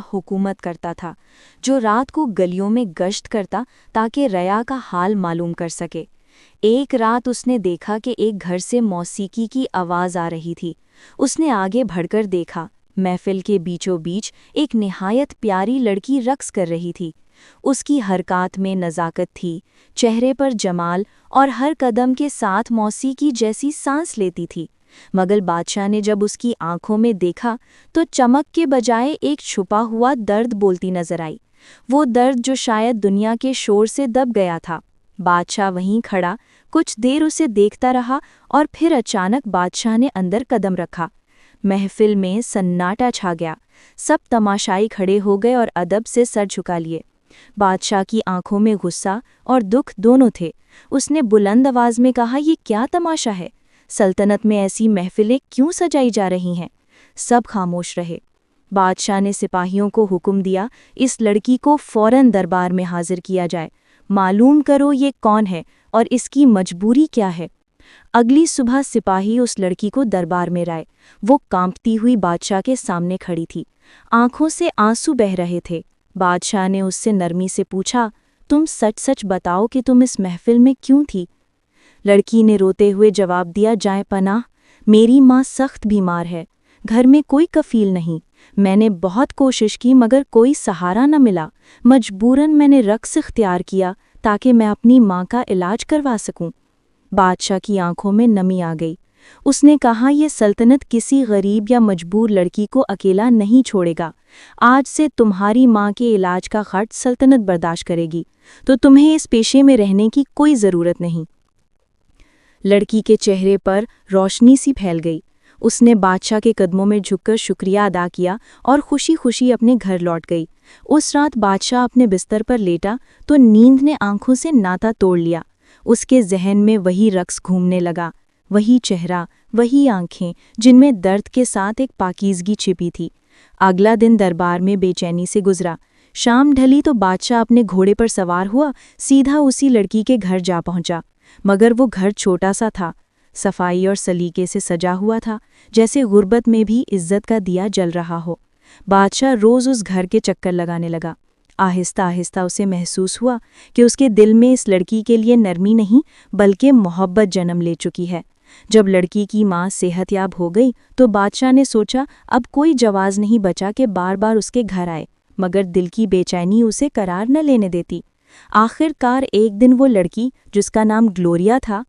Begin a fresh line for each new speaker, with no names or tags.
हुकूमत करता था, जो रात को गलियों में गश्त करता ताकि रया का हाल मालूम कर सके। एक रात उसने देखा कि एक घर से मौसीकी की आवाज़ आ रही थी। उसने आगे बढ़कर देखा, महफिल के बीचों बीच एक निहायत प्यारी लड़की रक्स कर रही थी। उसकी हरकत में नज़ाकत थी, चेहरे पर जमाल, और हर कदम के साथ मौसीकी जैसी सांस लेती थी। मुगल बादशाह ने जब उसकी आंखों में देखा तो चमक के बजाय एक छुपा हुआ दर्द बोलती नजर आई, वो दर्द जो शायद दुनिया के शोर से दब गया था। बादशाह वहीं खड़ा कुछ देर उसे देखता रहा और फिर अचानक बादशाह ने अंदर कदम रखा। महफिल में सन्नाटा छा गया, सब तमाशाई खड़े हो गए और अदब से सर झुका लिए। बादशाह की आंखों में गुस्सा और दुख दोनों थे। उसने बुलंद आवाज में कहा, ये क्या तमाशा है? सल्तनत में ऐसी महफिलें क्यों सजाई जा रही हैं? सब खामोश रहे। बादशाह ने सिपाहियों को हुक्म दिया, इस लड़की को फौरन दरबार में हाजिर किया जाए। मालूम करो ये कौन है और इसकी मजबूरी क्या है। अगली सुबह सिपाही उस लड़की को दरबार में लाए। वो कांपती हुई बादशाह के सामने खड़ी थी, आंखों से आंसू बह रहे थे। बादशाह ने उससे नरमी से पूछा, तुम सच सच बताओ कि तुम इस महफिल में क्यों थी? लड़की ने रोते हुए जवाब दिया, जाए पनाह, मेरी माँ सख्त बीमार है, घर में कोई कफील नहीं। मैंने बहुत कोशिश की मगर कोई सहारा न मिला। मजबूरन मैंने रक्स इख्तियार किया ताकि मैं अपनी माँ का इलाज करवा सकूं। बादशाह की आंखों में नमी आ गई। उसने कहा, यह सल्तनत किसी गरीब या मजबूर लड़की को अकेला नहीं छोड़ेगा। आज से तुम्हारी माँ के इलाज का खर्च सल्तनत बर्दाश्त करेगी, तो तुम्हें इस पेशे में रहने की कोई ज़रूरत नहीं। लड़की के चेहरे पर रोशनी सी फैल गई। उसने बादशाह के कदमों में झुककर शुक्रिया अदा किया और खुशी खुशी अपने घर लौट गई। उस रात बादशाह अपने बिस्तर पर लेटा तो नींद ने आंखों से नाता तोड़ लिया। उसके जहन में वही रक्स घूमने लगा, वही चेहरा, वही आंखें जिनमें दर्द के साथ एक पाकीज़गी छिपी थी। अगला दिन दरबार में बेचैनी से गुजरा। शाम ढली तो बादशाह अपने घोड़े पर सवार हुआ, सीधा उसी लड़की के घर जा पहुंचा। मगर वो घर छोटा सा था, सफाई और सलीके से सजा हुआ था, जैसे गुर्बत में भी इज्जत का दिया जल रहा हो। बादशाह रोज़ उस घर के चक्कर लगाने लगा। आहिस्ता आहिस्ता उसे महसूस हुआ कि उसके दिल में इस लड़की के लिए नरमी नहीं बल्कि मोहब्बत जन्म ले चुकी है। जब लड़की की माँ सेहतयाब हो गई तो बादशाह ने सोचा, अब कोई जवाज़ नहीं बचा कि बार बार उसके घर आए, मगर दिल की बेचैनी उसे करार न लेने देती। आखिरकार एक दिन वो लड़की, जिसका नाम ग्लोरिया था,